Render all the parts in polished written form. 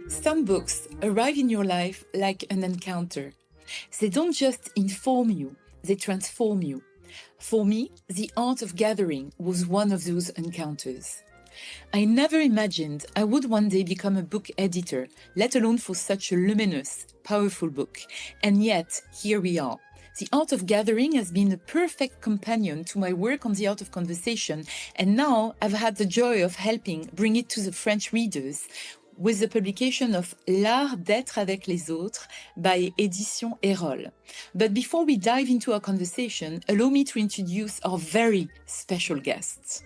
Some books arrive in your life like an encounter. They don't just inform you, they transform you. For me, The Art of Gathering was one of those encounters. I never imagined I would one day become a book editor, let alone for such a luminous, powerful book. And yet, here we are. The Art of Gathering has been a perfect companion to my work on the art of conversation, and now I've had the joy of helping bring it to the French readers with the publication of L'art d'être avec les autres by Édition Erol. But before we dive into our conversation, allow me to introduce our very special guests.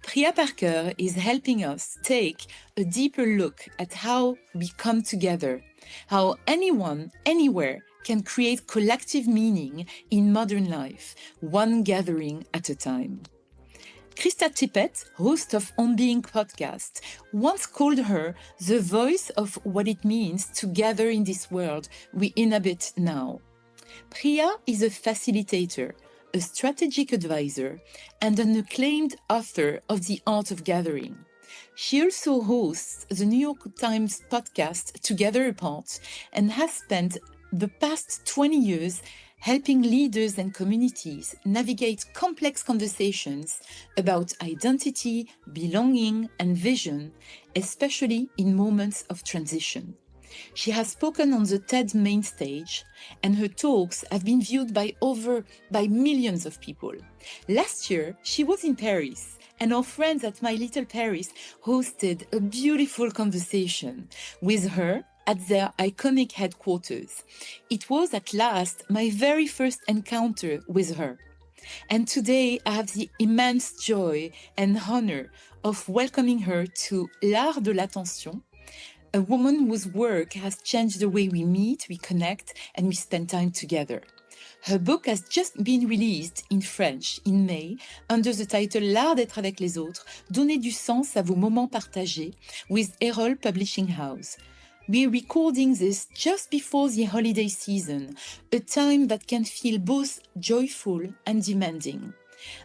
Priya Parker is helping us take a deeper look at how we come together, how anyone, anywhere can create collective meaning in modern life, one gathering at a time. Krista Tippett, host of On Being podcast, once called her the voice of what it means to gather in this world we inhabit now. Priya is a facilitator, a strategic advisor, and an acclaimed author of The Art of Gathering. She also hosts the New York Times podcast Together Apart and has spent the past 20 years helping leaders and communities navigate complex conversations about identity, belonging, and vision, especially in moments of transition. She has spoken on the TED main stage, and her talks have been viewed by millions of people. Last year, she was in Paris, and our friends at My Little Paris hosted a beautiful conversation with her at their iconic headquarters. It was at last my very first encounter with her. And today I have the immense joy and honor of welcoming her to L'art de l'attention, a woman whose work has changed the way we meet, we connect, and we spend time together. Her book has just been released in French in May under the title L'art d'être avec les autres, donner du sens à vos moments partagés with Erol Publishing House. We're recording this just before the holiday season, a time that can feel both joyful and demanding.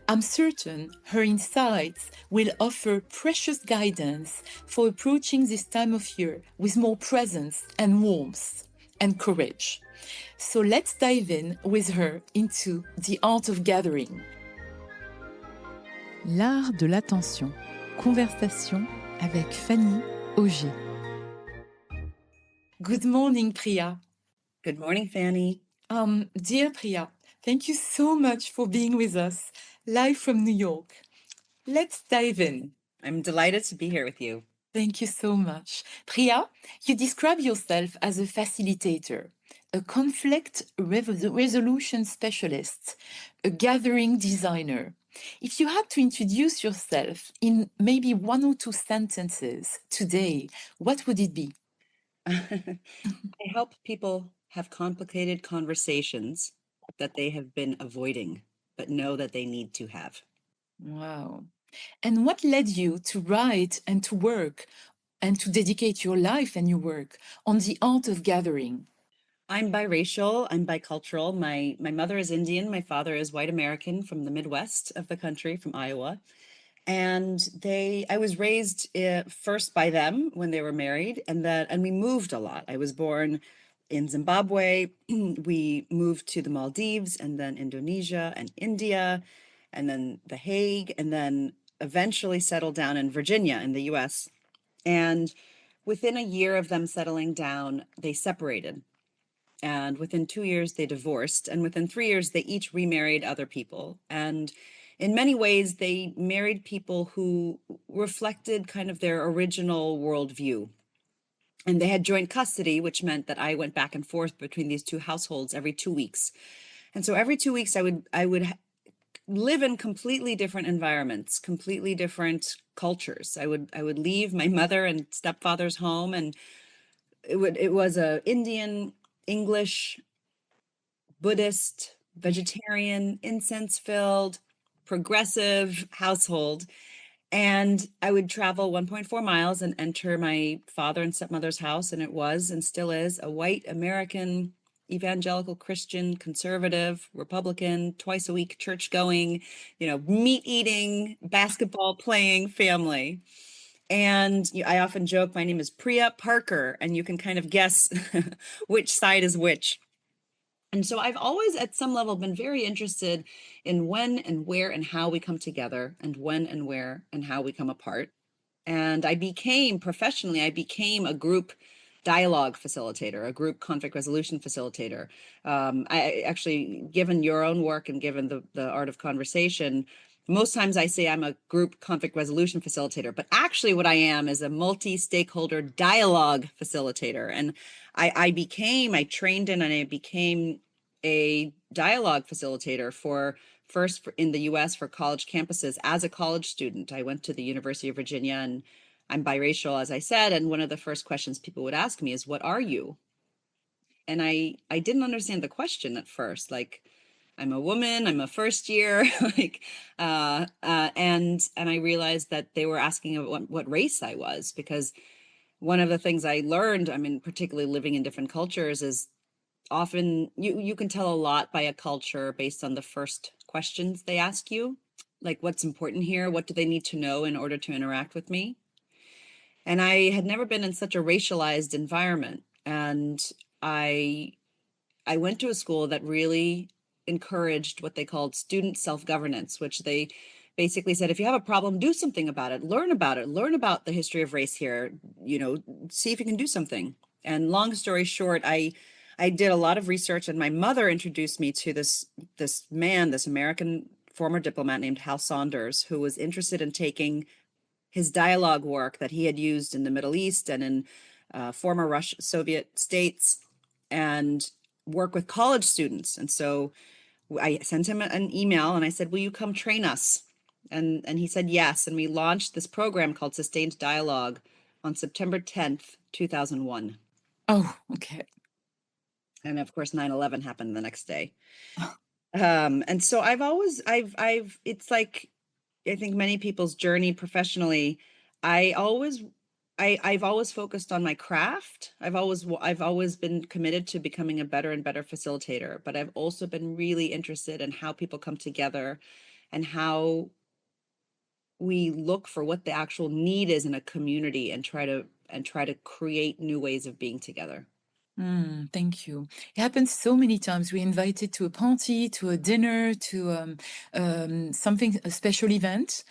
I'm certain her insights will offer precious guidance for approaching this time of year with more presence and warmth and courage. So let's dive in with her into The Art of Gathering. L'art de l'attention. Conversation avec Fanny Auger. Good morning, Priya. Good morning, Fanny. Dear Priya, thank you so much for being with us, live from New York. Let's dive in. I'm delighted to be here with you. Thank you so much. Priya, you describe yourself as a facilitator, a conflict resolution specialist, a gathering designer. If you had to introduce yourself in maybe one or two sentences today, what would it be? I help people have complicated conversations that they have been avoiding, but know that they need to have. Wow. And what led you to write and to work and to dedicate your life and your work on the art of gathering? I'm biracial, I'm bicultural. My mother is Indian, my father is white American from the Midwest of the country, from Iowa. And I was raised first by them when they were married, and we moved a lot. I was born in Zimbabwe. We moved to the Maldives, and then Indonesia and India, and then The Hague, and then eventually settled down in Virginia in the US. And within a year of them settling down, they separated. And within 2 years, they divorced. And within 3 years, they each remarried other people. And in many ways, they married people who reflected kind of their original worldview. And they had joint custody, which meant that I went back and forth between these two households every 2 weeks. And so every 2 weeks, I would live in completely different environments, completely different cultures. I would leave my mother and stepfather's home, and it was a Indian, English, Buddhist, vegetarian, incense-filled, progressive household. And I would travel 1.4 miles and enter my father and stepmother's house, and it was and still is a white American evangelical Christian conservative Republican, twice a week church going, meat eating, basketball playing family. And I often joke, my name is Priya Parker, and you can kind of guess which side is which. And so I've always, at some level, been very interested in when and where and how we come together, and when and where and how we come apart. And professionally, I became a group dialogue facilitator, a group conflict resolution facilitator. I actually, given your own work and given the art of conversation, most times I say I'm a group conflict resolution facilitator, but actually what I am is a multi-stakeholder dialogue facilitator. And I trained in and I became a dialogue facilitator in the US for college campuses as a college student. I went to the University of Virginia, and I'm biracial, as I said. And one of the first questions people would ask me is, what are you? And I didn't understand the question at first. Like, I'm a woman, I'm a first year, and I realized that they were asking what race I was, because one of the things I learned, I mean, particularly living in different cultures, is often you can tell a lot by a culture based on the first questions they ask you, like, what's important here, what do they need to know in order to interact with me. And I had never been in such a racialized environment, and i I went to a school that really encouraged what they called student self-governance, which they basically said, if you have a problem, do something about it, learn about the history of race here, see if you can do something. And long story short, I did a lot of research, and my mother introduced me to this man, this American former diplomat named Hal Saunders, who was interested in taking his dialogue work that he had used in the Middle East and in former Russian Soviet states, and work with college students. And so I sent him an email and I said, will you come train us? And he said yes. And we launched this program called Sustained Dialogue on September 10th, 2001. Oh, okay. And of course, 9/11 happened the next day. And so it's like, I think many people's journey professionally, I always, I've always focused on my craft. I've always been committed to becoming a better and better facilitator, but I've also been really interested in how people come together and how we look for what the actual need is in a community, and try to create new ways of being together. Thank you. It happens so many times. We're invited to a party, to a dinner, to something, a special event.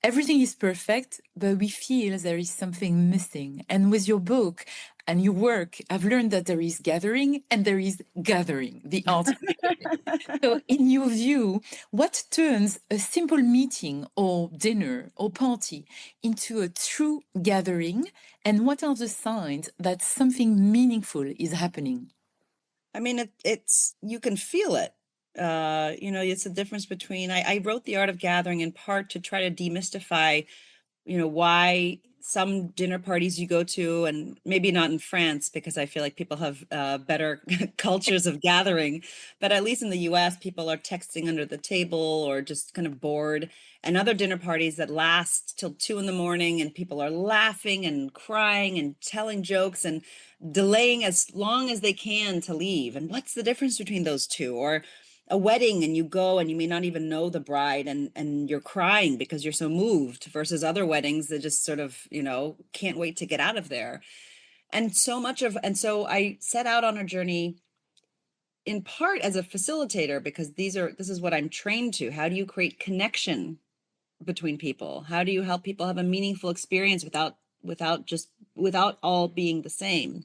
Everything is perfect, but we feel there is something missing. And with your book and your work, I've learned that there is gathering and there is gathering, the art of gathering. So, in your view, what turns a simple meeting or dinner or party into a true gathering? And what are the signs that something meaningful is happening? I mean, it's you can feel it. It's the difference between, I wrote The Art of Gathering in part to try to demystify, why some dinner parties you go to, and maybe not in France, because I feel like people have better cultures of gathering, but at least in the US, people are texting under the table or just kind of bored. And other dinner parties that last till 2 in the morning, and people are laughing and crying and telling jokes and delaying as long as they can to leave. And what's the difference between those two? Or a wedding, and you go and you may not even know the bride, and you're crying because you're so moved, versus other weddings that just sort of, can't wait to get out of there. And so I set out on a journey in part as a facilitator, because this is what I'm trained to. How do you create connection between people? How do you help people have a meaningful experience without all being the same?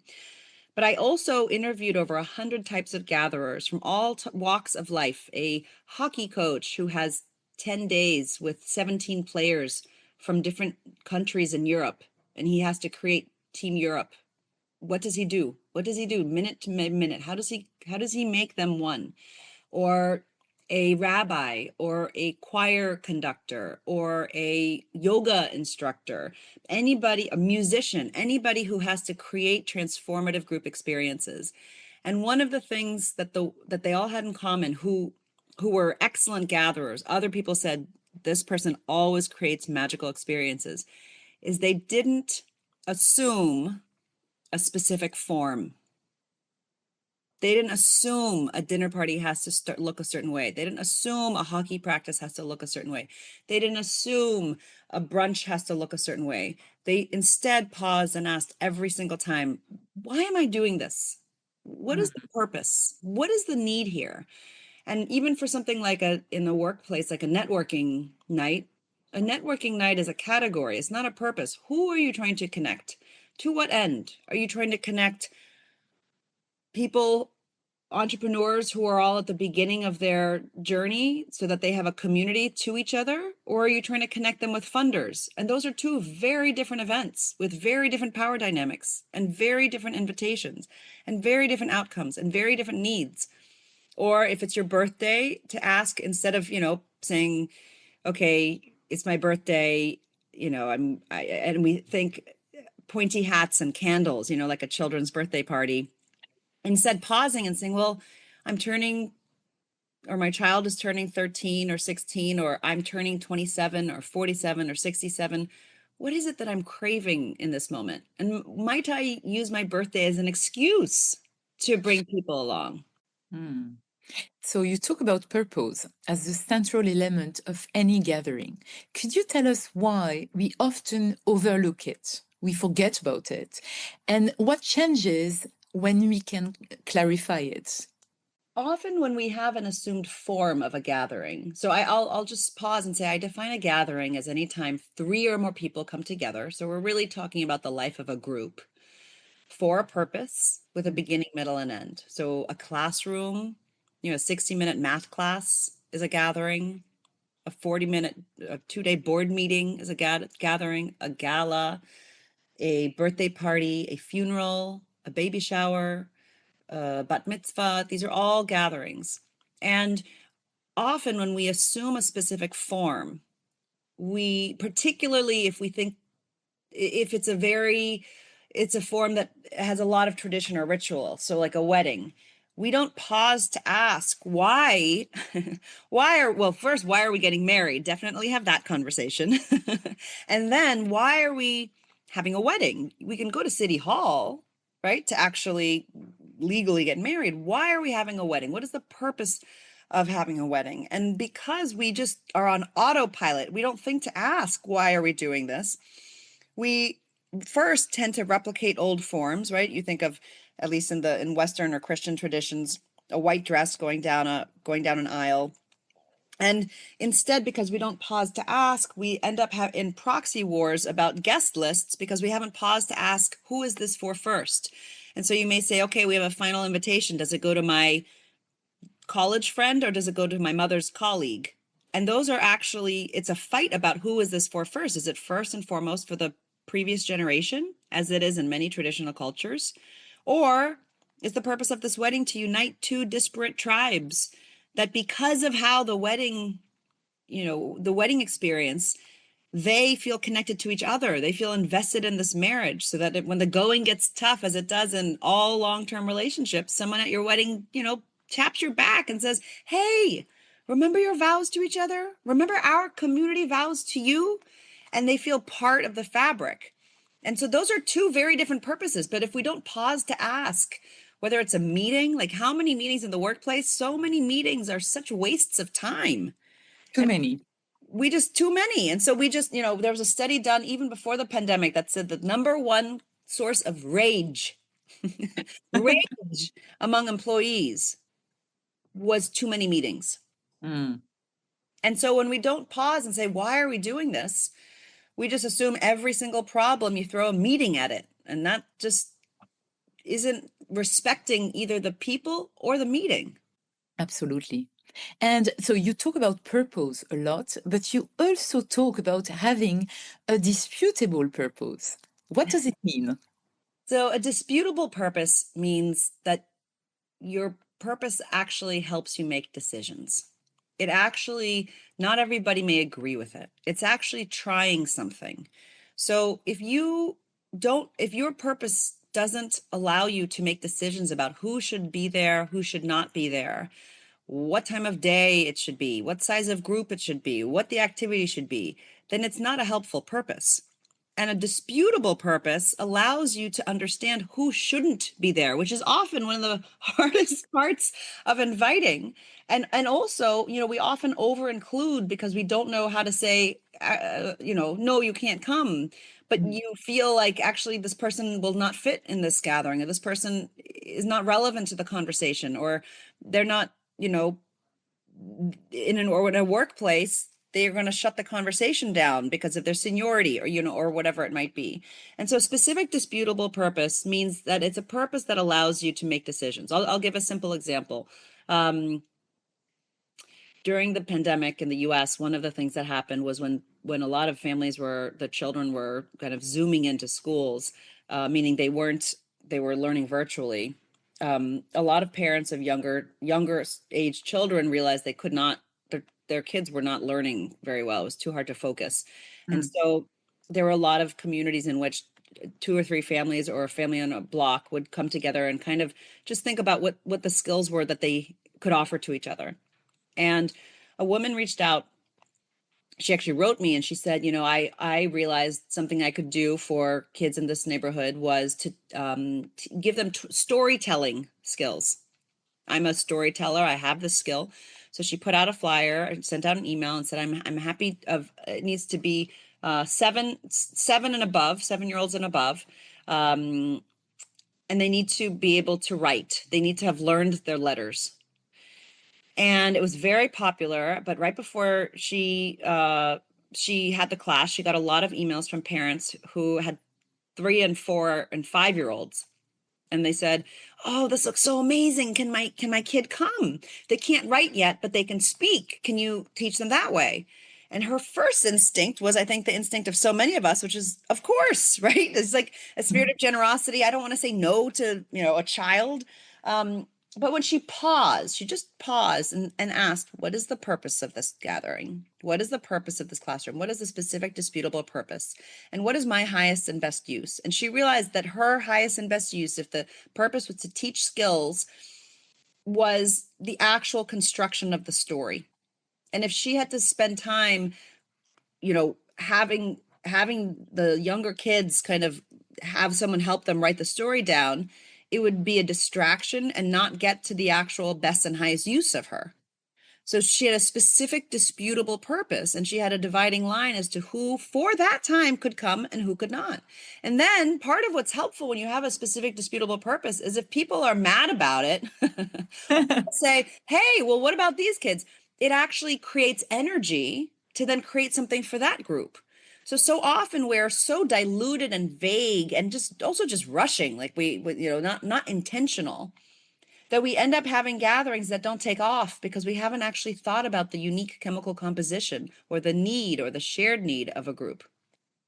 But I also interviewed over 100 types of gatherers from all walks of life. A hockey coach who has 10 days with 17 players from different countries in Europe, and he has to create Team Europe. What does he do? What does he do minute to minute? How does he make them one? Or a rabbi, or a choir conductor, or a yoga instructor, anybody, a musician, anybody who has to create transformative group experiences. And one of the things that they all had in common, who were excellent gatherers, other people said this person always creates magical experiences, is they didn't assume a specific form. They didn't assume a dinner party has to look a certain way. They didn't assume a hockey practice has to look a certain way. They didn't assume a brunch has to look a certain way. They instead paused and asked every single time, why am I doing this? What is the purpose? What is the need here? And even for something like in the workplace, like a networking night is a category. It's not a purpose. Who are you trying to connect? To what end? Are you trying to connect people, entrepreneurs who are all at the beginning of their journey so that they have a community to each other? Or are you trying to connect them with funders? And those are two very different events with very different power dynamics and very different invitations and very different outcomes and very different needs. Or if it's your birthday, to ask, instead of, saying, okay, it's my birthday, and we think pointy hats and candles, like a children's birthday party. Instead, pausing and saying, well, I'm turning, or my child is turning 13 or 16, or I'm turning 27 or 47 or 67. What is it that I'm craving in this moment? And might I use my birthday as an excuse to bring people along? So you talk about purpose as the central element of any gathering. Could you tell us why we often overlook it? We forget about it. And what changes when we can clarify it? Often when we have an assumed form of a gathering, so I'll just pause and say I define a gathering as any time 3 or more people come together. So we're really talking about the life of a group for a purpose with a beginning, middle, and end. So a classroom, a 60-minute math class is a gathering. A 40-minute, a 2-day board meeting is a gathering. A gala, a birthday party, a funeral, a baby shower, bat mitzvah. These are all gatherings. And often when we assume a specific form, particularly if we think, if it's a form that has a lot of tradition or ritual, so like a wedding, we don't pause to ask why. First, why are we getting married? Definitely have that conversation. And then why are we having a wedding? We can go to City Hall, right, to actually legally get married. Why are we having a wedding? What is the purpose of having a wedding? And because we just are on autopilot, we don't think to ask, why are we doing this? We first tend to replicate old forms, right? You think of, at least in Western or Christian traditions, a white dress going down an aisle. And instead, because we don't pause to ask, we end up in proxy wars about guest lists because we haven't paused to ask, who is this for first? And so you may say, okay, we have a final invitation. Does it go to my college friend or does it go to my mother's colleague? And those are actually, it's a fight about who is this for first. Is it first and foremost for the previous generation, as it is in many traditional cultures? Or is the purpose of this wedding to unite two disparate tribes that, because of how the wedding experience, they feel connected to each other. They feel invested in this marriage so that when the going gets tough, as it does in all long-term relationships, someone at your wedding, taps your back and says, hey, remember your vows to each other? Remember our community vows to you? And they feel part of the fabric. And so those are two very different purposes. But if we don't pause to ask, whether it's a meeting, like how many meetings in the workplace, so many meetings are such wastes of time. Too many. Too many. And so there was a study done even before the pandemic that said the number one source of rage, rage among employees was too many meetings. And so when we don't pause and say, why are we doing this? We just assume every single problem, you throw a meeting at it. And that just isn't respecting either the people or the meeting. Absolutely. And so you talk about purpose a lot, but you also talk about having a disputable purpose. What does it mean? So a disputable purpose means that your purpose actually helps you make decisions. It actually, not everybody may agree with it. It's actually trying something. So if your purpose doesn't allow you to make decisions about who should be there, who should not be there, what time of day it should be, what size of group it should be, what the activity should be, then it's not a helpful purpose. And a disputable purpose allows you to understand who shouldn't be there, which is often one of the hardest parts of inviting. And also, we often over include because we don't know how to say, no, you can't come. But you feel like actually this person will not fit in this gathering, or this person is not relevant to the conversation, or they're not, in a workplace, they're going to shut the conversation down because of their seniority, or or whatever it might be. And so specific disputable purpose means that it's a purpose that allows you to make decisions. I'll give a simple example. During the pandemic in the US, one of the things that happened was when a lot of families the children were kind of zooming into schools, meaning they were learning virtually. A lot of parents of younger age children realized they could not, their kids were not learning very well. It was too hard to focus. And so there were a lot of communities in which 2 or 3 families or a family on a block would come together and kind of just think about what the skills were that they could offer to each other. And a woman reached out. She actually wrote me and she said, I realized something I could do for kids in this neighborhood was to give them storytelling skills. I'm a storyteller. I have this skill. So she put out a flyer and sent out an email and said, I'm happy it needs to be 7 and above, 7-year-olds and above. And they need to be able to write. They need to have learned their letters. And it was very popular, but right before she had the class, she got a lot of emails from parents who had 3 and 4 and 5-year-olds. And they said, "Oh, this looks so amazing. Can my kid come? They can't write yet, but they can speak. Can you teach them that way?" And her first instinct was, I think, the instinct of so many of us, which is, of course, right? It's like a spirit of generosity. I don't want to say no to, a child. But when she just paused and asked, what is the purpose of this gathering? What is the purpose of this classroom? What is the specific disputable purpose? And what is my highest and best use? And she realized that her highest and best use, if the purpose was to teach skills, was the actual construction of the story. And if she had to spend time, having the younger kids kind of have someone help them write the story down, it would be a distraction and not get to the actual best and highest use of her. So she had a specific disputable purpose, and she had a dividing line as to who for that time could come and who could not. And then part of what's helpful when you have a specific disputable purpose is if people are mad about it, say, hey, well, what about these kids? It actually creates energy to then create something for that group. So often we're so diluted and vague and just rushing, like we not intentional, that we end up having gatherings that don't take off because we haven't actually thought about the unique chemical composition or the need or the shared need of a group.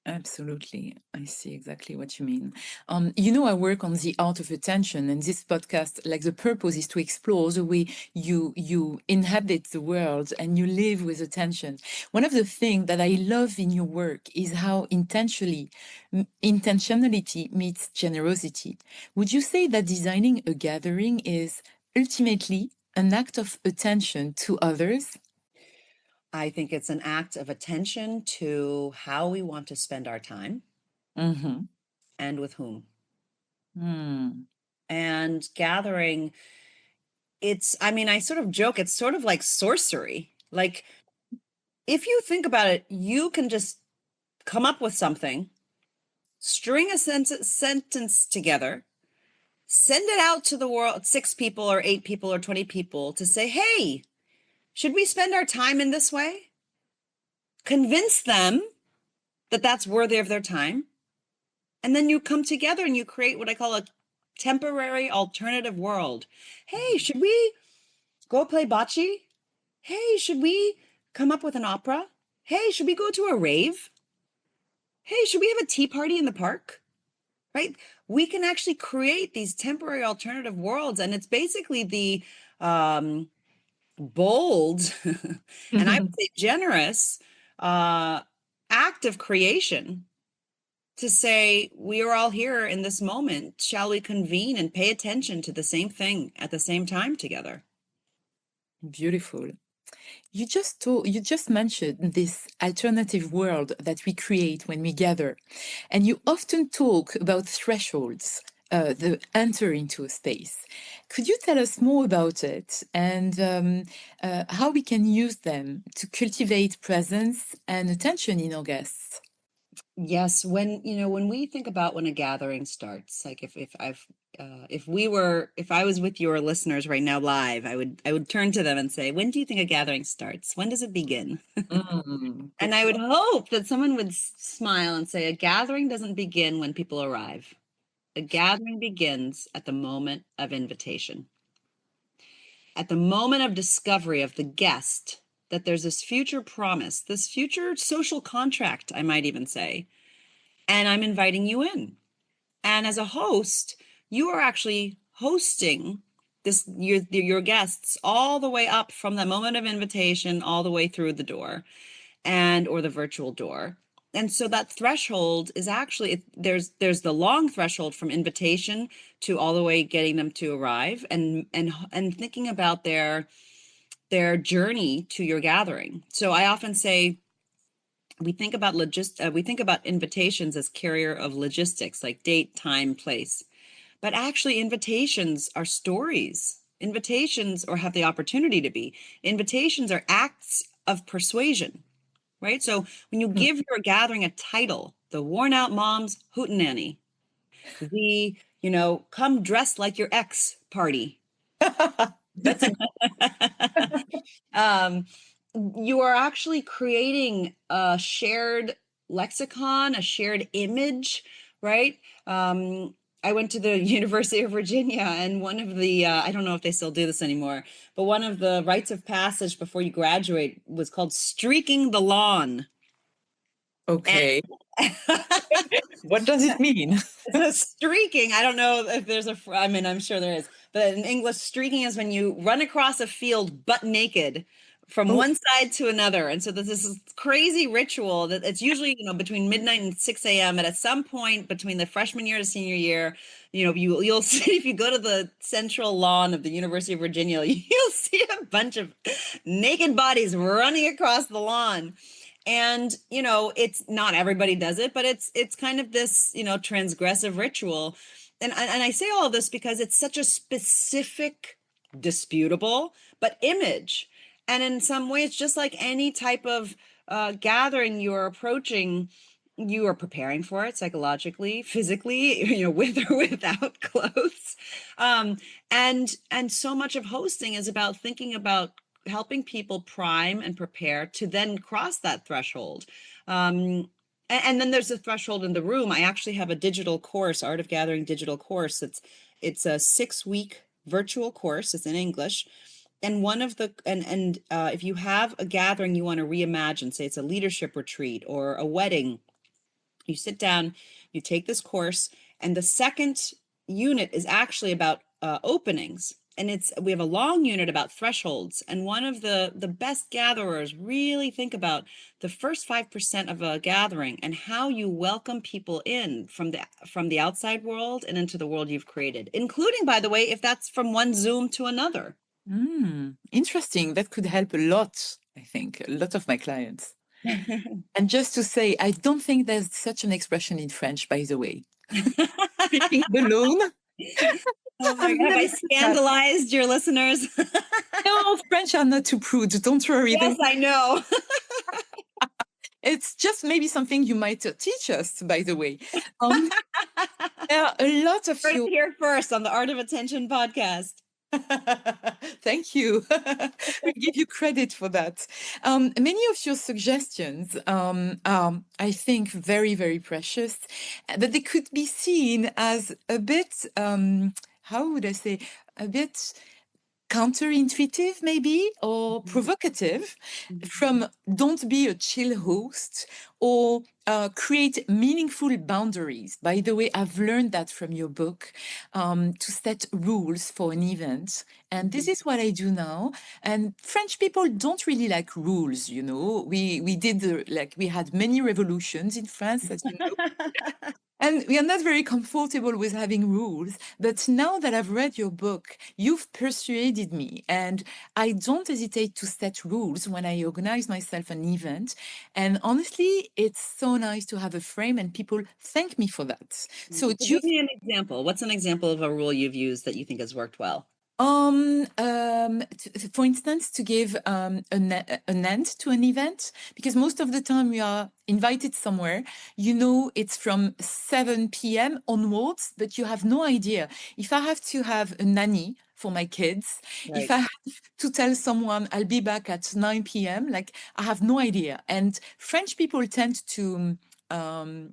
Absolutely. I see exactly what you mean. I work on the art of attention, and this podcast, like the purpose is to explore the way you inhabit the world and you live with attention. One of the things that I love in your work is how intentionality meets generosity. Would you say that designing a gathering is ultimately an act of attention to others? I think it's an act of attention to how we want to spend our time and with whom. And gathering, I sort of joke, it's sort of like sorcery. Like, if you think about it, you can just come up with something, string a sentence together, send it out to the world, 6 people or 8 people or 20 people, to say, hey, should we spend our time in this way? Convince them that that's worthy of their time. And then you come together and you create what I call a temporary alternative world. Hey, should we go play bocce? Hey, should we come up with an opera? Hey, should we go to a rave? Hey, should we have a tea party in the park? Right? We can actually create these temporary alternative worlds. And it's basically the bold and I would say generous act of creation to say, we are all here in this moment. Shall we convene and pay attention to the same thing at the same time together? Beautiful. You just mentioned this alternative world that we create when we gather, and you often talk about thresholds, the enter into a space. Could you tell us more about it and how we can use them to cultivate presence and attention in our guests? Yes, when we think about when a gathering starts, like if I was with your listeners right now live, I would turn to them and say, when do you think a gathering starts? When does it begin? Good And I would point. hope that someone would smile and say, a gathering doesn't begin when people arrive. A gathering begins at the moment of invitation, at the moment of discovery of the guest, that there's this future promise, this future social contract, I might even say, and I'm inviting you in. And as a host, you are actually hosting your guests all the way up from the moment of invitation all the way through the door and or the virtual door. And so that threshold is actually there's the long threshold from invitation to all the way getting them to arrive and thinking about their journey to your gathering. So I often say we think about invitations as carrier of logistics, like date, time, place. But actually invitations are stories. Invitations, or have the opportunity to be, invitations are acts of persuasion, right? So when you give your gathering a title, the worn out mom's hootenanny, the, come dressed like your ex party, That's a um, you are actually creating a shared lexicon, a shared image, right? I went to the University of Virginia, and one of the, I don't know if they still do this anymore, but one of the rites of passage before you graduate was called streaking the lawn. okay. And What does it mean? so streaking, I don't know if there's I mean, I'm sure there is, but in English, streaking is when you run across a field butt naked from Oh, one side to another. And so this is crazy ritual that it's usually, between midnight and 6 a.m. And at some point between the freshman year to senior year, you'll see, if you go to the central lawn of the University of Virginia, you'll see a bunch of naked bodies running across the lawn. And it's not everybody does it, but it's kind of this transgressive ritual. And I say all of this because it's such a specific, disputable but image. And in some ways, just like any type of gathering you're approaching, you are preparing for it psychologically, physically, with or without clothes. And so much of hosting is about thinking about helping people prime and prepare to then cross that threshold. And then there's a threshold in the room. I actually have a digital course, Art of Gathering digital course. It's a 6-week virtual course. It's in English. And one of the and if you have a gathering you want to reimagine, say it's a leadership retreat or a wedding, you sit down, you take this course, and the second unit is actually about openings. And we have a long unit about thresholds. And one of the best gatherers really think about the first 5% of a gathering and how you welcome people in from the outside world and into the world you've created, including, by the way, if that's from one Zoom to another. interesting. That could help a lot, I think, a lot of my clients. And just to say, I don't think there's such an expression in French, by the way. Speaking alone, Oh my I've God, have never I heard that. scandalized your listeners? No, French are not too prude. Don't worry. Yes, I know. It's just maybe something you might teach us, by the way. Um, there are a lot of Heard it your here first on the Art of Attention podcast. Thank you. We give you credit for that. Many of your suggestions are, I think, very, very precious, but they could be seen as a bit, how would I say, a bit counterintuitive maybe or provocative from don't be a chill host or create meaningful boundaries. By the way, I've learned that from your book, to set rules for an event, and this is what I do now. And French people don't really like rules, we did like we had many revolutions in France, as you know. And we are not very comfortable with having rules. But now that I've read your book, you've persuaded me. And I don't hesitate to set rules when I organize myself an event. And honestly, it's so nice to have a frame and people thank me for that. So So give me an example. What's an example of a rule you've used that you think has worked well? For instance, to give an end to an event, because most of the time we are invited somewhere, it's from 7 p.m. onwards, but you have no idea. If I have to have a nanny for my kids, if Right. I have to tell someone I'll be back at 9 p.m., like I have no idea. And French people tend to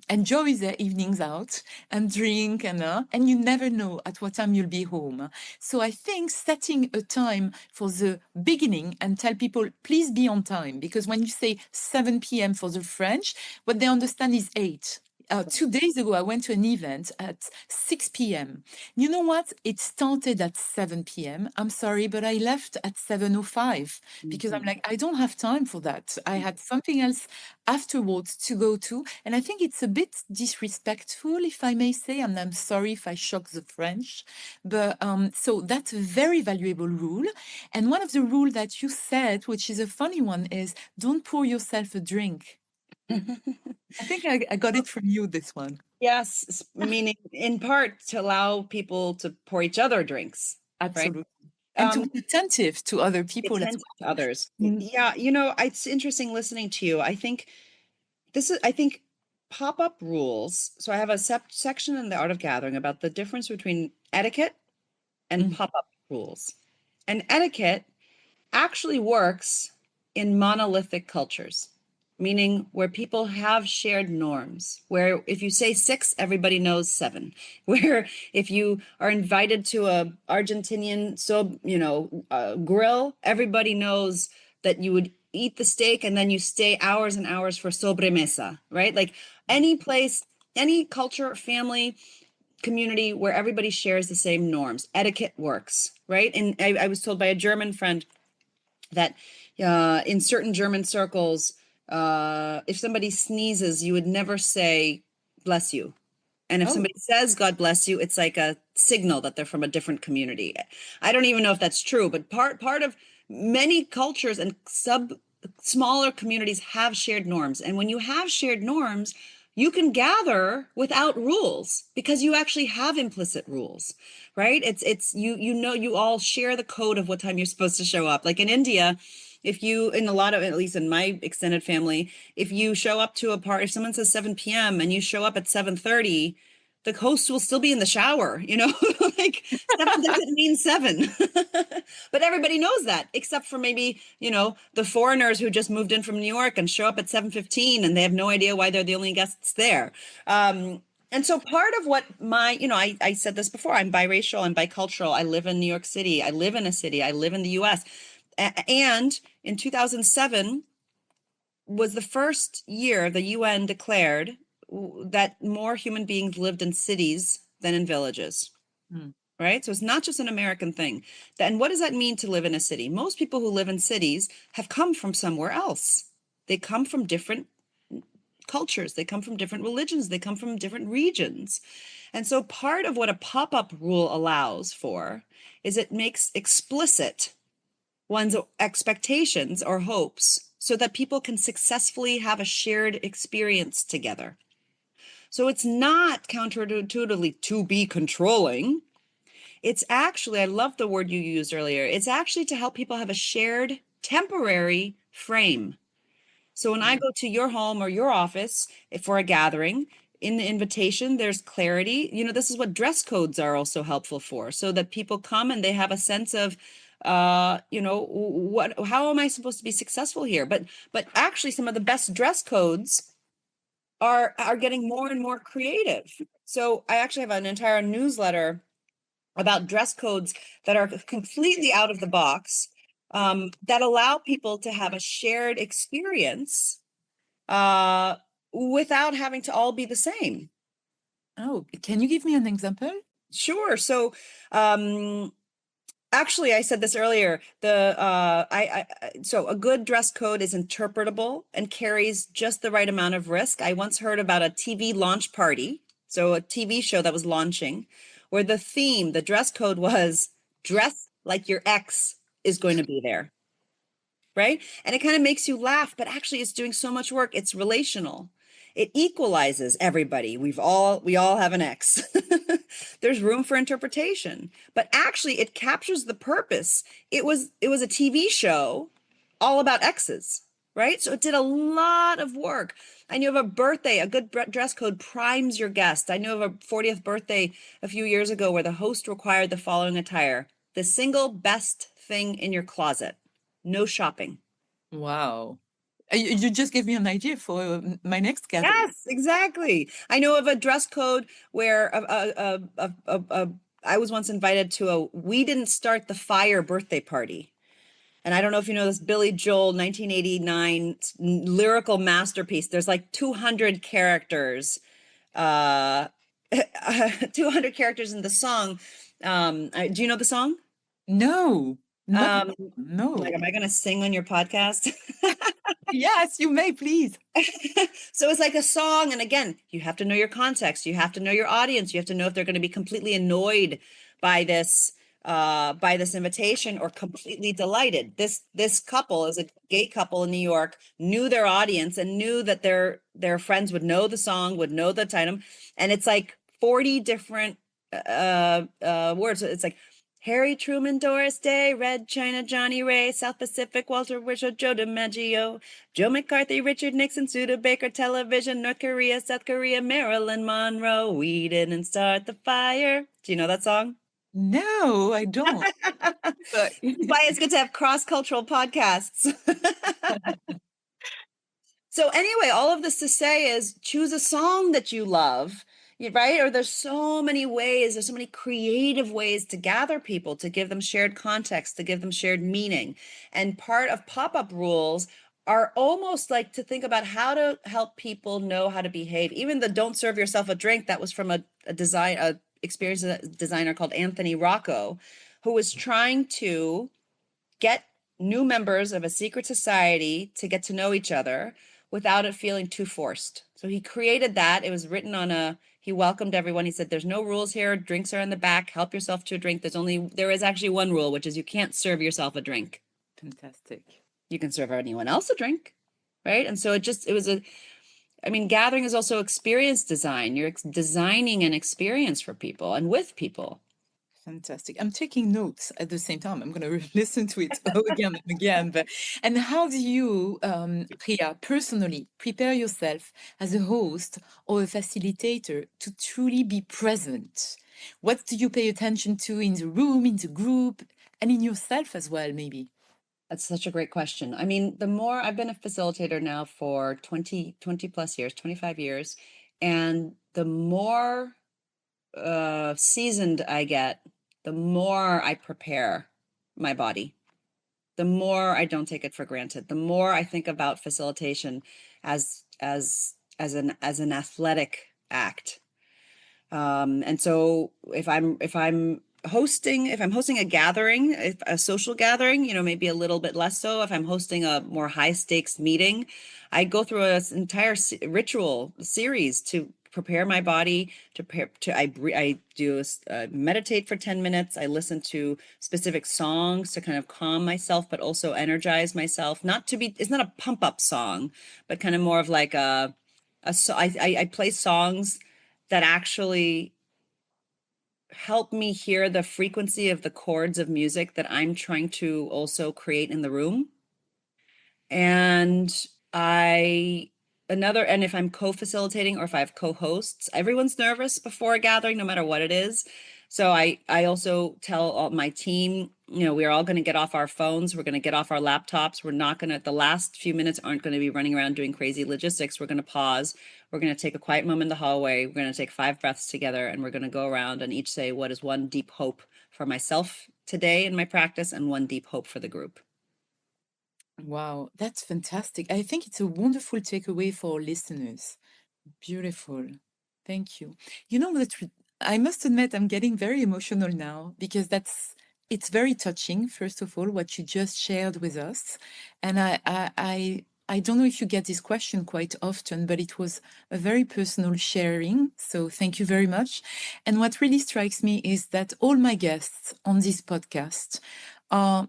enjoy their evenings out and drink and you never know at what time you'll be home. So I think setting a time for the beginning and tell people, please be on time, because when you say 7 p.m. for the French, what they understand is 8. 2 days ago, I went to an event at 6 p.m. You know what? It started at 7 p.m. I'm sorry, but I left at 7:05 because I'm like, I don't have time for that. I had something else afterwards to go to. And I think it's a bit disrespectful, if I may say, and I'm sorry if I shock the French. But so that's a very valuable rule. And one of the rules that you said, which is a funny one, is don't pour yourself a drink. I think I got it from you, this one. Yes, meaning in part to allow people to pour each other drinks, right? Absolutely. And to be attentive to other people as Attentive to well. others. Mm. Yeah, it's interesting listening to you. I think pop-up rules. So I have a section in the Art of Gathering about the difference between etiquette and Mm. pop-up rules. And etiquette actually works in monolithic cultures, meaning where people have shared norms, where if you say 6, everybody knows 7, where if you are invited to a Argentinian grill, everybody knows that you would eat the steak and then you stay hours and hours for sobremesa, right? Like any place, any culture, family, community where everybody shares the same norms, etiquette works, right? And I was told by a German friend that in certain German circles, if somebody sneezes, you would never say, bless you. And if Oh, somebody says, God bless you, it's like a signal that they're from a different community. I don't even know if that's true, but part of many cultures and smaller communities have shared norms. And when you have shared norms, you can gather without rules because you actually have implicit rules, right? It's you all share the code of what time you're supposed to show up. Like in India, if you, in a lot of, at least in my extended family, if you show up to a party, if someone says 7 p.m. and you show up at 7:30, the host will still be in the shower, like 7 doesn't mean 7. But everybody knows that, except for maybe, the foreigners who just moved in from New York and show up at 7:15 and they have no idea why they're the only guests there. And so part of what I said this before, I'm biracial, I'm bicultural. I live in New York City. I live in a city. I live in the US. And in 2007 was the first year the UN declared that more human beings lived in cities than in villages. Right? So it's not just an American thing. And what does that mean to live in a city? Most people who live in cities have come from somewhere else. They come from different cultures. They come from different religions. They come from different regions. And so part of what a pop-up rule allows for is it makes explicit one's expectations or hopes so that people can successfully have a shared experience together. So it's not counterintuitively to be controlling. It's actually, I love the word you used earlier, it's actually to help people have a shared temporary frame. So when I go to your home or your office for a gathering, in the invitation, there's clarity. This is what dress codes are also helpful for, so that people come and they have a sense of, how am I supposed to be successful here? But actually, some of the best dress codes are getting more and more creative. So I actually have an entire newsletter about dress codes that are completely out of the box, that allow people to have a shared experience without having to all be the same. Oh, can you give me an example? Sure. So, actually, I said this earlier. So a good dress code is interpretable and carries just the right amount of risk. I once heard about a TV launch party So a TV show that was launching where the theme, the dress code was dress like your ex is going to be there. Right? And it kind of makes you laugh, but actually it's doing so much work. It's relational. It equalizes everybody. We all have an ex. There's room for interpretation, but actually it captures the purpose. It was a TV show all about exes, right? So it did a lot of work. I knew of a birthday, a good dress code primes your guest. I knew of a 40th birthday a few years ago where the host required the following attire: the single best thing in your closet. No shopping. Wow. You just gave me an idea for my next gathering. Yes, exactly. I know of a dress code where I was once invited to a "We Didn't Start the Fire" birthday party. And I don't know if you know this Billy Joel 1989 lyrical masterpiece. There's like 200 characters, 200 characters in the song. Do you know the song? No, not, Like, no. am I going to sing on your podcast? Yes, you may, please. So it's like a song. And again, you have to know your context. You have to know your audience. You have to know if they're going to be completely annoyed by this invitation or completely delighted. This couple is a gay couple in New York, knew their audience and knew that their friends would know the song, would know the item. And it's like 40 different words. It's like Harry Truman, Doris Day, Red China, Johnny Ray, South Pacific, Walter Winchell, Joe DiMaggio, Joe McCarthy, Richard Nixon, Studebaker, Television, North Korea, South Korea, Marilyn Monroe. We didn't start the fire. Do you know that song? No, I don't. But This is why it's good to have cross-cultural podcasts. So anyway, all of this to say is choose a song that you love, right? Or there's so many ways, there's so many creative ways to gather people, to give them shared context, to give them shared meaning. And part of pop-up rules are almost like to think about how to help people know how to behave. Even the "don't serve yourself a drink," that was from a experienced designer called Anthony Rocco, who was trying to get new members of a secret society to get to know each other without it feeling too forced. So he created that. It was written on he welcomed everyone. He said, "There's no rules here. Drinks are in the back. Help yourself to a drink. There is actually one rule, which is you can't serve yourself a drink. fantastic. You can serve anyone else a drink." Right. And so gathering is also experience design. You're designing an experience for people and with people. Fantastic. I'm taking notes at the same time. I'm going to listen to it again and again. And how do you, Priya, personally prepare yourself as a host or a facilitator to truly be present? What do you pay attention to in the room, in the group, and in yourself as well, maybe? That's such a great question. I mean, the more I've been a facilitator now for 20 plus years, 25 years, and the more seasoned I get, the more I prepare my body, the more I don't take it for granted, the more I think about facilitation as an athletic act. And so if I'm hosting a gathering, a social gathering, maybe a little bit less so. If I'm hosting a more high stakes meeting, I go through an entire ritual series to prepare my body, I do meditate for 10 minutes. I listen to specific songs to kind of calm myself, but also energize myself. It's not a pump up song, but kind of more of like I play songs that actually help me hear the frequency of the chords of music that I'm trying to also create in the room. And if I'm co-facilitating or if I have co-hosts, everyone's nervous before a gathering, no matter what it is. So I also tell all my team, we're all going to get off our phones. We're going to get off our laptops. The last few minutes aren't going to be running around doing crazy logistics. We're going to pause. We're going to take a quiet moment in the hallway. We're going to take 5 breaths together, and we're going to go around and each say, what is one deep hope for myself today in my practice and one deep hope for the group. Wow, that's fantastic. I think it's a wonderful takeaway for listeners. Beautiful. Thank you. You know that I must admit I'm getting very emotional now because it's very touching, first of all, what you just shared with us. And I I don't know if you get this question quite often, but it was a very personal sharing. So thank you very much. And what really strikes me is that all my guests on this podcast are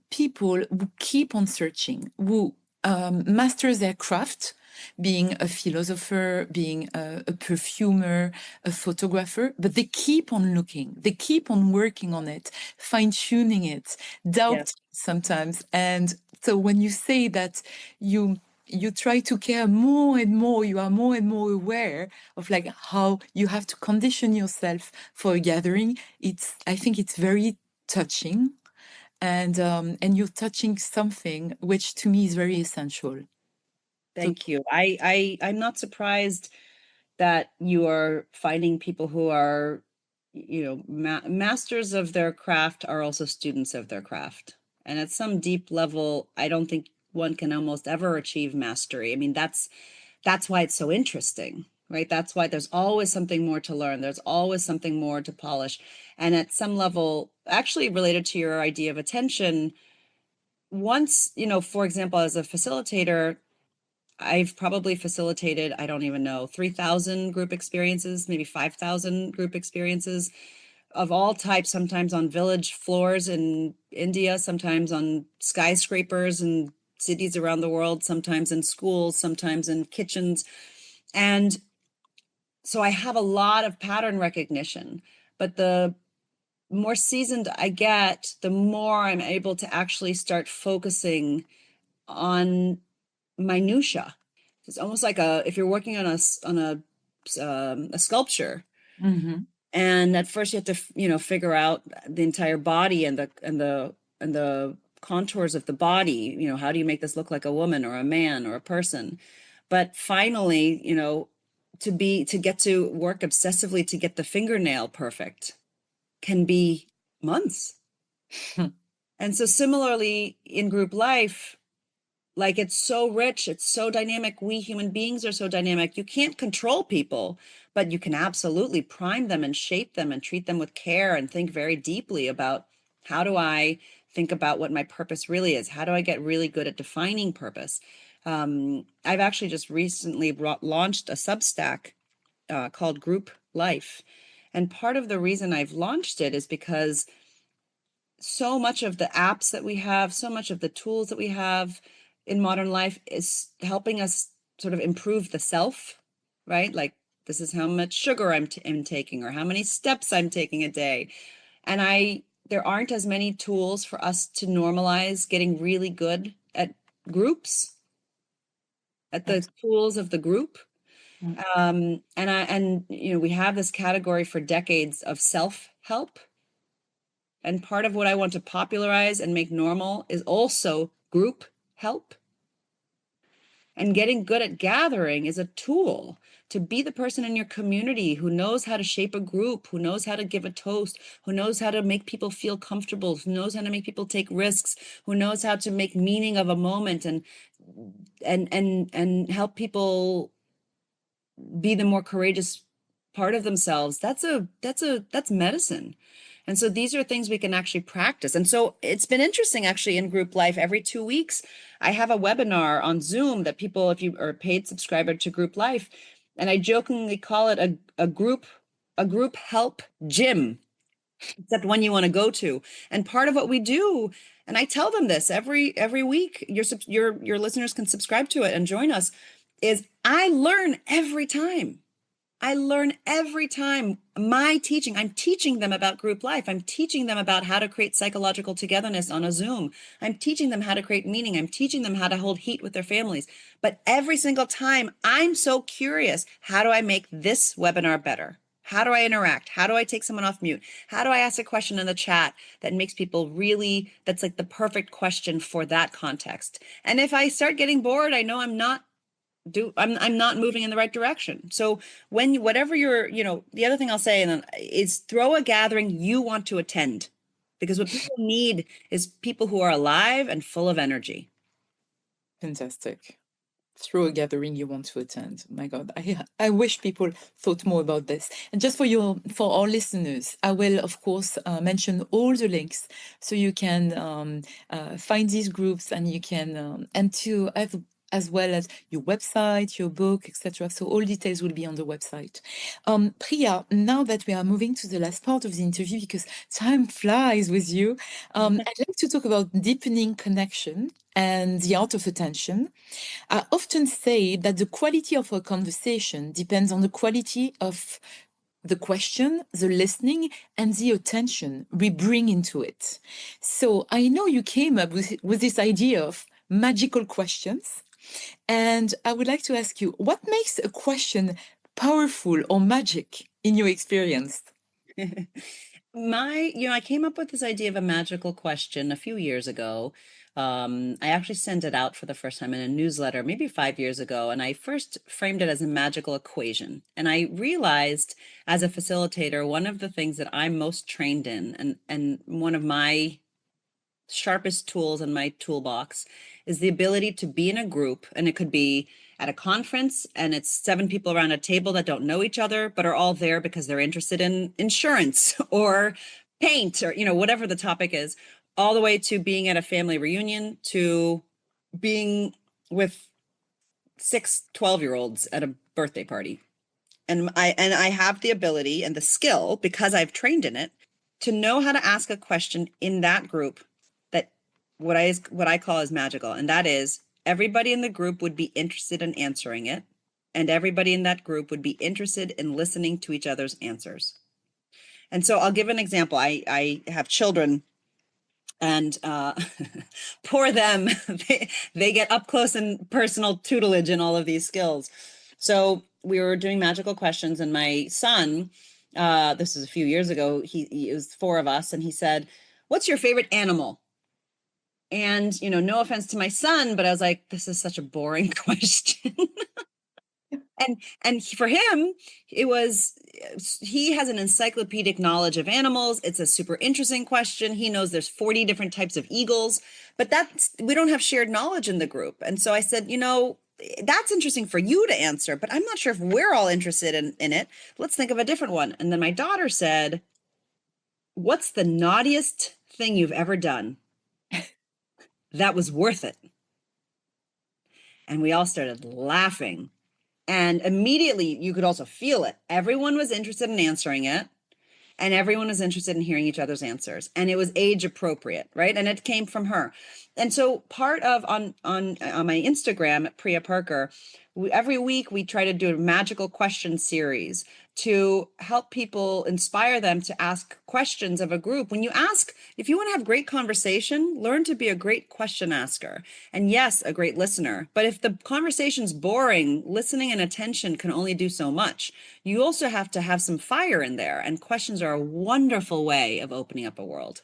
people who keep on searching, who master their craft, being a philosopher, being a perfumer, a photographer, but they keep on looking, they keep on working on it, fine-tuning it, doubting Yes. sometimes. And so when you say that you try to care more and more, you are more and more aware of like how you have to condition yourself for a gathering, I think it's very touching. And you're touching something which to me is very essential. Thank you. I'm not surprised that you are finding people who are, masters of their craft are also students of their craft. And at some deep level, I don't think one can almost ever achieve mastery. I mean, that's why it's so interesting, right? That's why there's always something more to learn. There's always something more to polish. And at some level, actually related to your idea of attention, once, for example, as a facilitator, I've probably facilitated, I don't even know, 3,000 group experiences, maybe 5,000 group experiences of all types, sometimes on village floors in India, sometimes on skyscrapers in cities around the world, sometimes in schools, sometimes in kitchens. And so I have a lot of pattern recognition, but the more seasoned I get, the more I'm able to actually start focusing on minutia. It's almost like if you're working on a sculpture, Mm-hmm. and at first you have to figure out the entire body and the contours of the body. How do you make this look like a woman or a man or a person? But finally, to get to work obsessively to get the fingernail perfect can be months. And so similarly in group life, like it's so rich, it's so dynamic. We human beings are so dynamic. You can't control people, but you can absolutely prime them and shape them and treat them with care and think very deeply about how do I think about what my purpose really is? How do I get really good at defining purpose? I've actually just recently launched a Substack called Group Life. And part of the reason I've launched it is because so much of the apps that we have, so much of the tools that we have in modern life is helping us sort of improve the self, right? Like this is how much sugar I'm taking or how many steps I'm taking a day. And there aren't as many tools for us to normalize getting really good at groups, at the tools of the group. And we have this category for decades of self-help. And part of what I want to popularize and make normal is also group help. And getting good at gathering is a tool to be the person in your community who knows how to shape a group, who knows how to give a toast, who knows how to make people feel comfortable, who knows how to make people take risks, who knows how to make meaning of a moment and help people be the more courageous part of themselves. That's medicine. And so these are things we can actually practice. And so it's been interesting actually in group life. Every 2 weeks, I have a webinar on Zoom that people, if you are a paid subscriber to group life, and I jokingly call it a group help gym, except one you want to go to. And part of what we do, and I tell them this every week, your listeners can subscribe to it and join us, is I learn every time. I learn every time I'm teaching them about group life. I'm teaching them about how to create psychological togetherness on a Zoom. I'm teaching them how to create meaning. I'm teaching them how to hold heat with their families. But every single time I'm so curious, how do I make this webinar better? How do I interact? How do I take someone off mute? How do I ask a question in the chat that makes people really, that's like the perfect question for that context? And if I start getting bored, I know I'm not moving in the right direction. So whatever the other thing I'll say is throw a gathering you want to attend, because what people need is people who are alive and full of energy. Fantastic. Through a gathering you want to attend. My God, I wish people thought more about this. And just for our listeners, I will of course mention all the links so you can find these groups and you can and to have as well as your website, your book, etc. So all details will be on the website. Priya, now that we are moving to the last part of the interview, because time flies with you, I'd like to talk about deepening connection and the art of attention. I often say that the quality of our conversation depends on the quality of the question, the listening, and the attention we bring into it. So I know you came up with this idea of magical questions. And I would like to ask you, what makes a question powerful or magic in your experience? I came up with this idea of a magical question a few years ago. I actually sent it out for the first time in a newsletter, maybe 5 years ago, and I first framed it as a magical equation. And I realized as a facilitator, one of the things that I'm most trained in, and one of my sharpest tools in my toolbox is the ability to be in a group, and it could be at a conference and it's 7 people around a table that don't know each other but are all there because they're interested in insurance or paint or whatever the topic is, all the way to being at a family reunion, to being with 6 12-year-olds at a birthday party. And I have the ability and the skill, because I've trained in it, to know how to ask a question in that group that what I call is magical. And that is, everybody in the group would be interested in answering it, and everybody in that group would be interested in listening to each other's answers. And so I'll give an example. I have children, and poor them, they get up close and personal tutelage in all of these skills. So we were doing magical questions, and my son, this is a few years ago, it was 4 of us, and he said, "What's your favorite animal?" And, no offense to my son, but I was like, this is such a boring question. And for him, he has an encyclopedic knowledge of animals. It's a super interesting question. He knows there's 40 different types of eagles, but we don't have shared knowledge in the group. And so I said, that's interesting for you to answer, but I'm not sure if we're all interested in it. Let's think of a different one. And then my daughter said, "What's the naughtiest thing you've ever done that was worth it?" And we all started laughing. And immediately you could also feel it. Everyone was interested in answering it, and everyone was interested in hearing each other's answers. And it was age appropriate, right? And it came from her. And so part of on my Instagram at Priya Parker, every week we try to do a magical question series to help people, inspire them to ask questions of a group. If you want to have great conversation, learn to be a great question asker. And yes, a great listener. But if the conversation's boring, listening and attention can only do so much. You also have to have some fire in there. And questions are a wonderful way of opening up a world.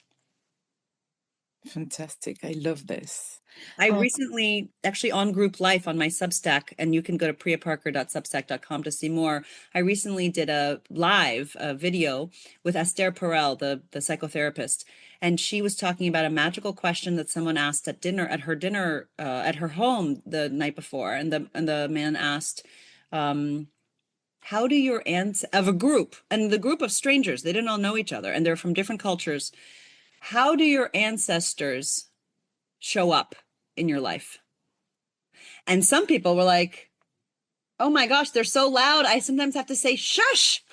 Fantastic. I love this. I recently, actually on Group Life on my Substack, and you can go to priyaparker.substack.com to see more. I recently did a video with Esther Perel, the psychotherapist, and she was talking about a magical question that someone asked at her dinner at her home the night before, and the man asked, "How do your of a group, and the group of strangers, they didn't all know each other, and they're from different cultures. How do your ancestors show up in your life?" And some people were like, "Oh my gosh, they're so loud, I sometimes have to say shush."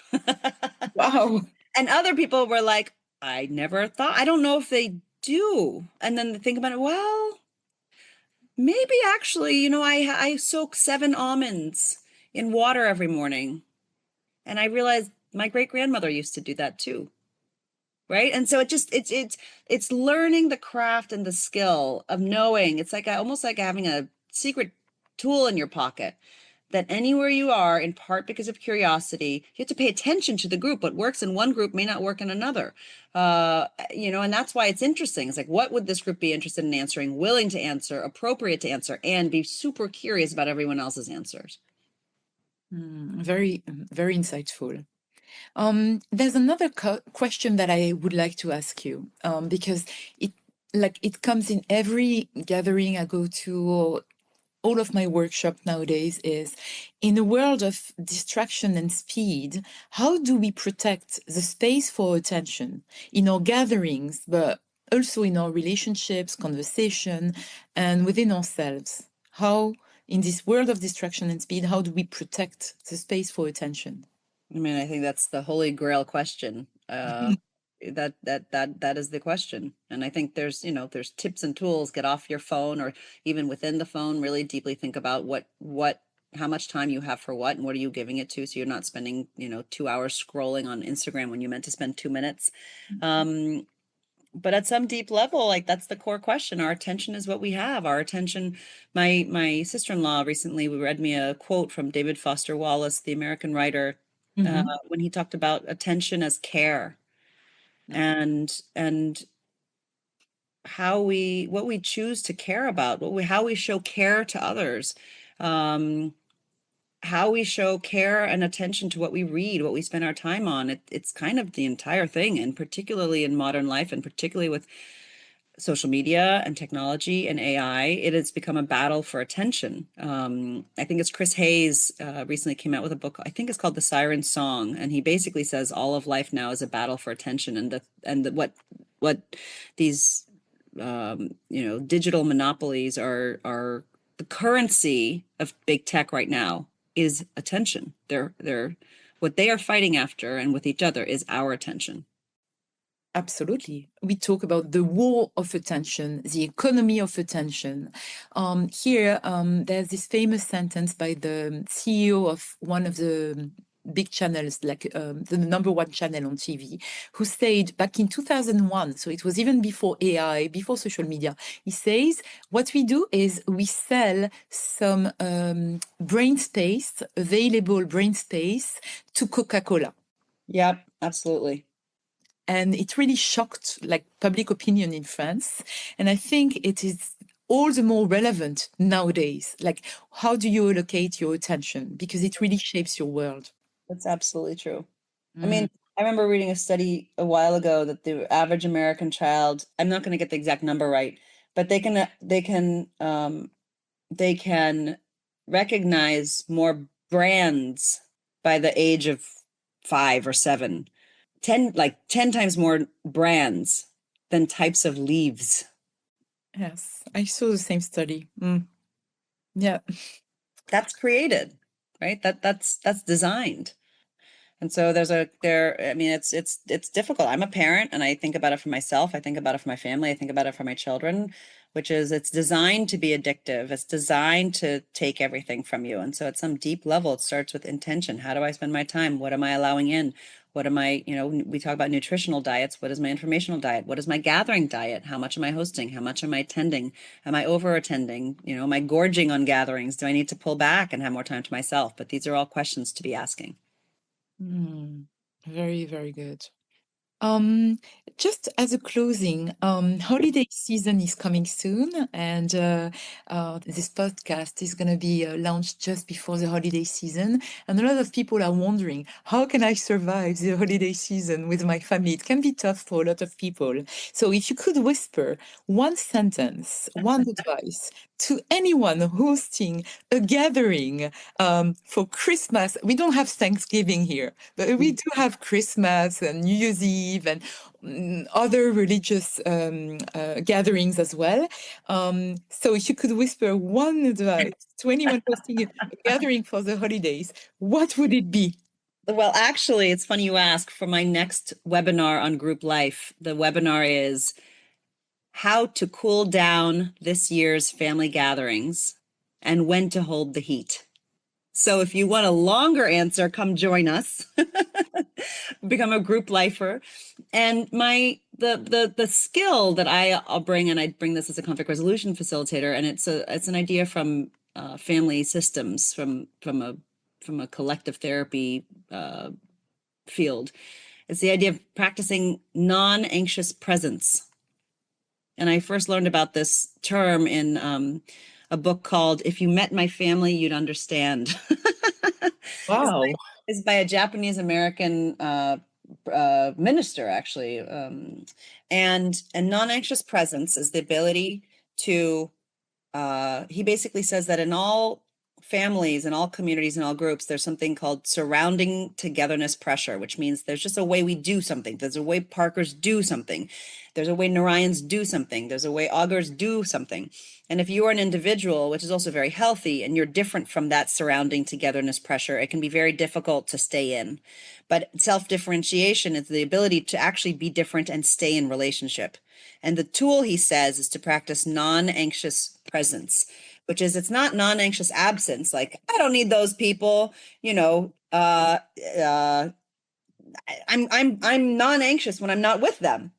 Wow. And other people were like, "I never thought, I don't know if they do." And then they think about it, well, maybe actually, I soak 7 almonds in water every morning. And I realized my great-grandmother used to do that too. Right. And so it's learning the craft and the skill of knowing. It's like almost like having a secret tool in your pocket, that anywhere you are, in part because of curiosity, you have to pay attention to the group. What works in one group may not work in another. And that's why it's interesting. It's like, what would this group be interested in answering, willing to answer, appropriate to answer, and be super curious about everyone else's answers. Very, very insightful. There's another question that I would like to ask you, because it comes in every gathering I go to, or all of my workshop nowadays, is in a world of distraction and speed, how do we protect the space for attention in our gatherings, but also in our relationships, conversation, and within ourselves? How in this world of distraction and speed, how do we protect the space for attention? I mean, I think that's the holy grail question. That is the question. And I think there's, there's tips and tools. Get off your phone, or even within the phone, really deeply think about how much time you have for what, and what are you giving it to, so you're not spending 2 hours scrolling on Instagram when you meant to spend 2 minutes. But at some deep level, like, that's the core question. Our attention is what we have. Our attention. My sister-in-law recently read me a quote from David Foster Wallace, the American writer, when he talked about attention as care, and what we choose to care about, how we show care to others, how we show care and attention to what we read, what we spend our time on. It's kind of the entire thing, and particularly in modern life, and particularly with social media and technology and AI, it has become a battle for attention. I think it's Chris Hayes recently came out with a book, I think it's called The Siren Song, and he basically says all of life now is a battle for attention, and what these digital monopolies are the currency of big tech right now is attention. They're what they are fighting after, and with each other, is our attention. Absolutely. We talk about the war of attention, the economy of attention. Here, there's this famous sentence by the CEO of one of the big channels, like the number one channel on TV, who said back in 2001, so it was even before AI, before social media, he says, what we do is we sell some brain space, available brain space, to Coca-Cola. Yep, absolutely. And it really shocked like public opinion in France. And I think it is all the more relevant nowadays. Like, how do you allocate your attention? Because it really shapes your world. That's absolutely true. I mean, I remember reading a study a while ago that the average American child, I'm not going to get the exact number right, but they can recognize more brands by the age of 5 or 7. 10 times more brands than types of leaves. Yes, I saw the same study. Yeah. That's created, right? That's designed. And so I mean, it's difficult. I'm a parent, and I think about it for myself. I think about it for my family. I think about it for my children, which is, it's designed to be addictive. It's designed to take everything from you. And so at some deep level, it starts with intention. How do I spend my time? What am I allowing in? What am I, we talk about nutritional diets. What is my informational diet? What is my gathering diet? How much am I hosting? How much am I attending? Am I over attending? Am I gorging on gatherings? Do I need to pull back and have more time to myself? But these are all questions to be asking. Very, very good. Just as a closing, holiday season is coming soon, and this podcast is going to be launched just before the holiday season. And a lot of people are wondering, how can I survive the holiday season with my family? It can be tough for a lot of people. So if you could whisper one sentence, one advice to anyone hosting a gathering for Christmas. We don't have Thanksgiving here, but we do have Christmas and New Year's Eve and other religious gatherings as well. So if you could whisper one advice to anyone hosting a gathering for the holidays, what would it be? Well, actually, it's funny you ask. For my next webinar on group life, the webinar is how to cool down this year's family gatherings and when to hold the heat. So if you want a longer answer, come join us, become a group lifer. And the skill that I'll bring, and I bring this as a conflict resolution facilitator, and it's an idea from family systems, from a collective therapy field. It's the idea of practicing non-anxious presence. And I first learned about this term in a book called "If You Met My Family, You'd Understand." Wow. It's by a Japanese American minister, actually. And non-anxious presence is the ability to, he basically says that in all families and all communities and all groups, there's something called surrounding togetherness pressure, which means there's just a way we do something. There's a way Parkers do something. There's a way Narayans do something. There's a way augurs do something. And if you are an individual, which is also very healthy, and you're different from that surrounding togetherness pressure, it can be very difficult to stay in. But self-differentiation is the ability to actually be different and stay in relationship. And the tool, he says, is to practice non-anxious presence, which is, it's not non-anxious absence. Like, I don't need those people, I'm non-anxious when I'm not with them.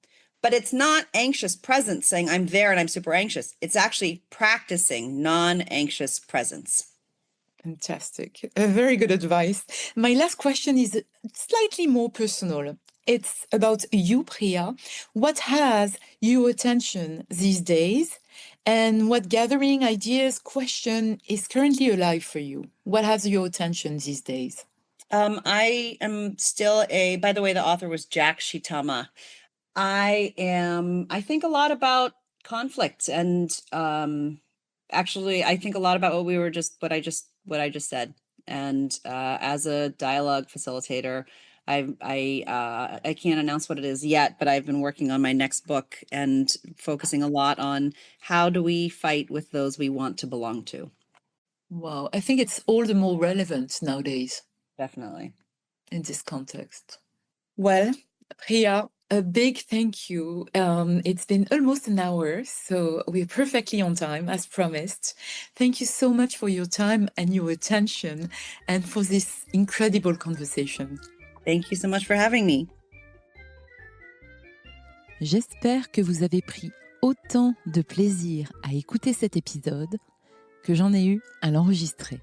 But it's not anxious presence saying I'm there and I'm super anxious. It's actually practicing non-anxious presence. Fantastic. Very good advice. My last question is slightly more personal. It's about you, Priya. What has your attention these days? And what gathering, ideas, question is currently alive for you? What has your attention these days? I am still by the way, the author was Jack Shitama. I think a lot about conflict, and actually I think a lot about what I just said. And as a dialogue facilitator, I can't announce what it is yet, but I've been working on my next book and focusing a lot on how do we fight with those we want to belong to. Wow, I think it's all the more relevant nowadays. Definitely. In this context. Well, Priya, a big thank you. It's been almost an hour, so we're perfectly on time, as promised. Thank you so much for your time and your attention and for this incredible conversation. Thank you so much for having me. J'espère que vous avez pris autant de plaisir à écouter cet épisode que j'en ai eu à l'enregistrer.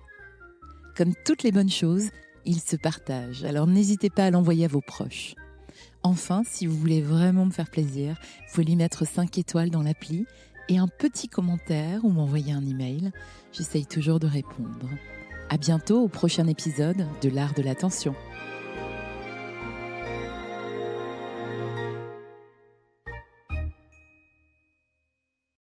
Comme toutes les bonnes choses, il se partage, alors n'hésitez pas à l'envoyer à vos proches. Enfin, si vous voulez vraiment me faire plaisir, vous pouvez lui mettre 5 étoiles dans l'appli et un petit commentaire ou m'envoyer un email. J'essaye toujours de répondre. À bientôt au prochain épisode de l'art de l'attention.